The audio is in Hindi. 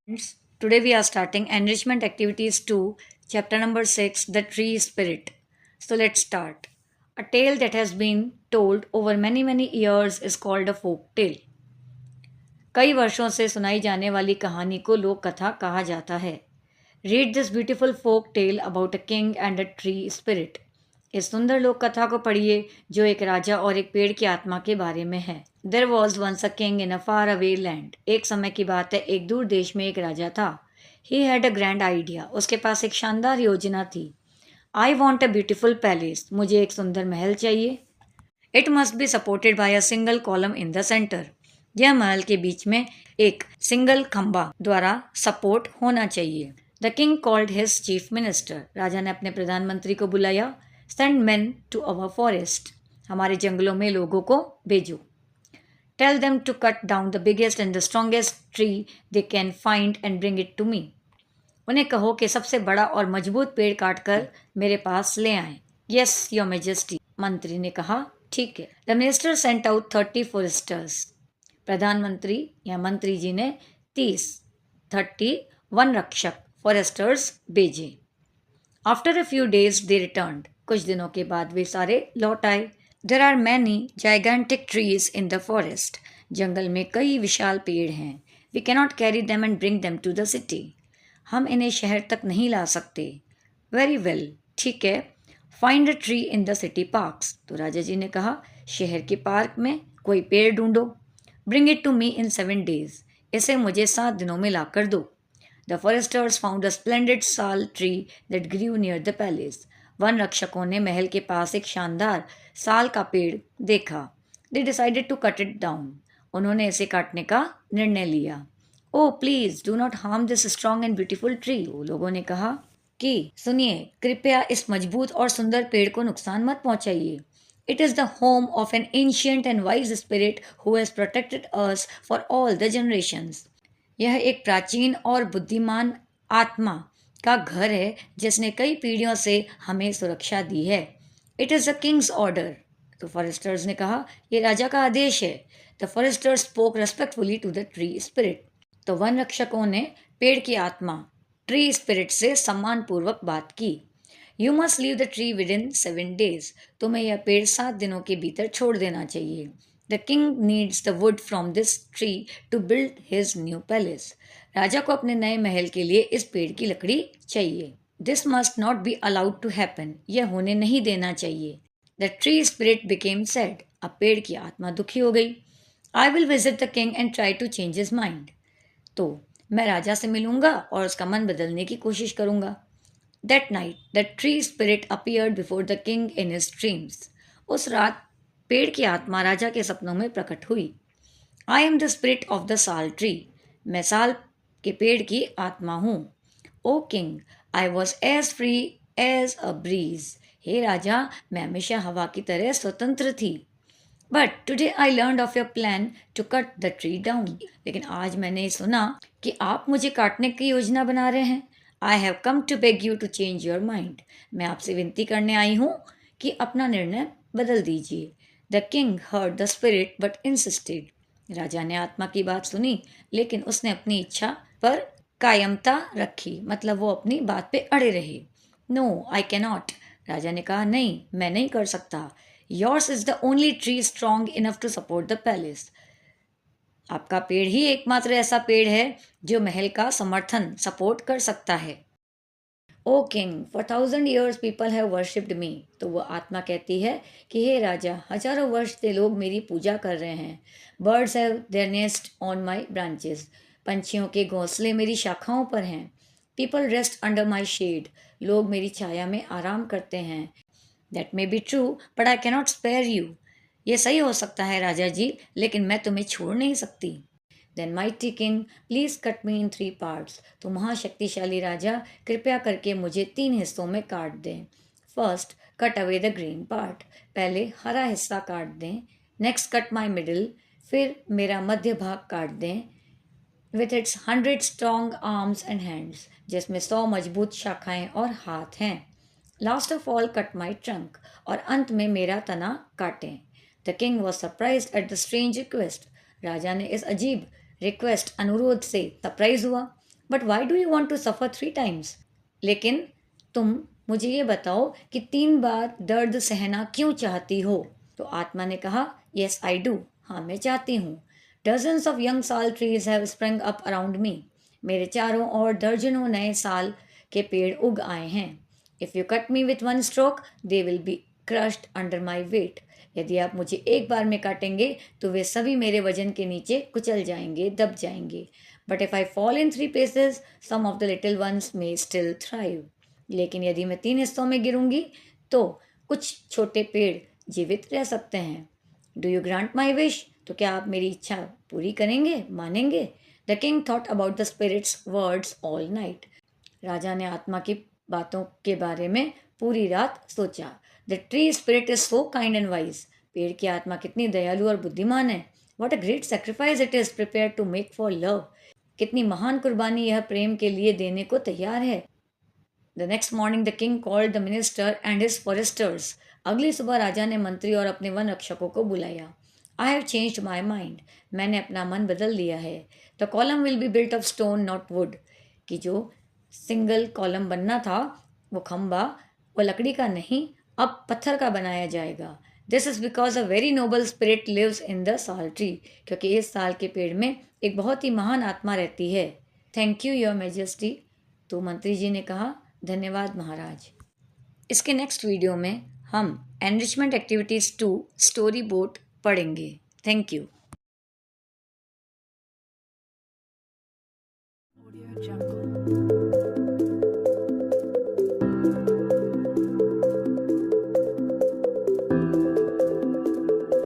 Friends, today we are starting enrichment activities 2, chapter number 6, the tree spirit. So let's start. A tale that has been told over many years is called a folk tale. कई वर्षों से सुनाई जाने वाली कहानी को लोक कथा कहा जाता है. Read this beautiful folk tale about a king and a tree spirit. इस सुंदर लोक कथा को पढ़िए जो एक राजा और एक पेड़ की आत्मा के बारे में है. There was once a king in a far away land. एक समय की बात है, एक दूर देश में एक राजा था. He had a grand idea. उसके पास एक शानदार योजना थी. I want a beautiful palace. मुझे एक सुंदर महल चाहिए. It must be supported by a single column in the centre. यह महल के बीच में एक सिंगल खंबा द्वारा सपोर्ट होना चाहिए. The king called his chief minister. राजा ने अपने प्रधानमंत्री को बुलाया. Send men to our forest. हमारे जंगलों में लोगों को भेजो. Tell them to cut down the biggest and the strongest tree they can find and bring it to me. उन्हें कहो कि सबसे बड़ा और मजबूत पेड़ काटकर मेरे पास ले आए. Yes your majesty. मंत्री ने कहा, ठीक है. The minister sent out 30 Forester's. प्रधानमंत्री या मंत्री जी ने 30 वन रक्षक फॉरेस्टर्स भेजे. After a few days they return. कुछ दिनों के बाद वे सारे लौट आए. There are many gigantic trees in the forest. जंगल में कई विशाल पेड़ हैं. We cannot carry them and bring them to the city. हम इन्हें शहर तक नहीं ला सकते. वेरी वेल, ठीक है. Find a tree in the city parks. तो राजा जी ने कहा, शहर के पार्क में कोई पेड़ ढूंढो. Bring it to me in 7 days. इसे मुझे 7 दिनों में ला कर दो. The foresters found a splendid sal tree that grew near the palace. वन रक्षकों ने महल के पास एक शानदार साल का पेड़ देखा. They decided to cut it down. उन्होंने इसे काटने का निर्णय लिया. Oh please do not harm this strong and beautiful tree. लोगों ने कहा कि सुनिए, कृपया इस मजबूत और सुंदर पेड़ को नुकसान मत पहुंचाइए. It is the home of an ancient and wise spirit who has protected us for all the generations. यह एक प्राचीन और बुद्धिमान आत्मा का घर है जिसने कई पीढ़ियों से हमें सुरक्षा दी है. It is the king's order. तो फॉरेस्टर्स ने कहा, यह राजा का आदेश है. The foresters spoke respectfully to the tree spirit. तो वन रक्षकों ने पेड़ की आत्मा ट्री स्पिरिट से सम्मानपूर्वक बात की. You must leave the tree with in 7 days. तुम्हें यह पेड़ 7 दिनों के भीतर छोड़ देना चाहिए. The king needs the wood from this tree to build his new palace. राजा को अपने नए महल के लिए इस पेड़ की लकड़ी चाहिए. This must not be allowed to happen. यह होने नहीं देना चाहिए. The tree spirit became sad. अब पेड़ की आत्मा दुखी हो गई. I will visit the king and try to change his mind. तो मैं राजा से मिलूंगा और उसका मन बदलने की कोशिश करूंगा. That night, the tree spirit appeared before the king in his dreams. उस रात पेड़ की आत्मा राजा के सपनों में प्रकट हुई. I am the spirit of the sal tree. मैं साल के पेड़ की आत्मा हूँ. O king, I was as free as a breeze. हे राजा, मैं हमेशा हवा की तरह स्वतंत्र थी. But today I learned of your plan to cut the tree down. लेकिन आज मैंने सुना कि आप मुझे काटने की योजना बना रहे हैं. I have come to beg you to change your mind. मैं आपसे विनती करने आई हूँ कि अपना निर्णय बदल दीजिए. The king heard the spirit but insisted. राजा ने आत्मा की बात सुनी लेकिन उसने अपनी इच्छा पर कायमता रखी. मतलब वो अपनी बात पे अड़े रहे. No, I cannot. राजा ने कहा, नहीं, मैं नहीं कर सकता. Yours is the only tree strong enough to support the palace. आपका पेड़ ही एकमात्र ऐसा पेड़ है जो महल का समर्थन सपोर्ट कर सकता है. Oh king, for 1000 years people have worshipped me. तो वो आत्मा कहती है कि हे राजा, हजारों वर्ष से लोग मेरी पूजा कर रहे हैं. Birds have their nest on my branches. पंछियों के घोंसले मेरी शाखाओं पर हैं. People rest under my shade. लोग मेरी छाया में आराम करते हैं. That may be true but I cannot spare you. ये सही हो सकता है राजा जी, लेकिन मैं तुम्हें छोड़ नहीं सकती. Then mighty king, please cut me in 3 parts. तो महाशक्तिशाली राजा, कृपया करके मुझे 3 हिस्सों में काट दें. First, cut away the green part. पहले हरा हिस्सा काट दें. Next, cut my middle. फिर मेरा मध्य भाग काट दें. With its 100 strong arms and hands. जिसमें 100 मजबूत शाखाएं और हाथ हैं. Last of all, cut my trunk. और अंत में मेरा तना काटें. The king was surprise at the strange request. राजा ने इस अजीब रिक्वेस्ट अनुरोध से सरप्राइज हुआ. But why do you want to suffer 3 times? लेकिन तुम मुझे ये बताओ कि 3 बार दर्द सहना क्यों चाहती हो? तो आत्मा ने कहा, यस आई डू, हाँ मैं चाहती हूँ। डजन्स ऑफ यंग साल trees have sprung up around me. मेरे चारों ओर दर्जनों नए साल के पेड़ उग आए हैं। If you cut me with one stroke they will be crushed under my weight. यदि आप मुझे एक बार में काटेंगे तो वे सभी मेरे वजन के नीचे कुचल जाएंगे, दब जाएंगे। But if I fall in 3 pieces, some of the little ones may still thrive. लेकिन यदि मैं 3 हिस्सों में गिरूंगी तो कुछ छोटे पेड़ जीवित रह सकते हैं। Do you grant my wish? तो क्या आप मेरी इच्छा पूरी करेंगे, मानेंगे? The king thought about the spirit's words all night. राजा ने आत्मा की बातों के बारे में पूरी रात सोचा। The tree spirit is so kind and wise. पेड़ की आत्मा कितनी दयालु और बुद्धिमान है। What a great sacrifice it is prepare to make for love. कितनी महान कुर्बानी यह प्रेम के लिए देने को तैयार है। The next morning the king called the minister and his Forester's. अगली सुबह राजा ने मंत्री और अपने वन रक्षकों को बुलाया। I have changed my mind. मैंने अपना मन बदल लिया है। The column will be built of stone not would. कि जो सिंगल कॉलम बनना था, वो खम्बा, वो लकड़ी का नहीं, अब पत्थर का बनाया जाएगा। This is because a very noble spirit lives in the sal tree. क्योंकि इस साल के पेड़ में एक बहुत ही महान आत्मा रहती है। Thank you your majesty. तो मंत्री जी ने कहा, धन्यवाद महाराज। इसके नेक्स्ट वीडियो में हम एनरिचमेंट एक्टिविटीज़ 2 स्टोरी बोट पढ़ेंगे। Thank you. Audio Jungle.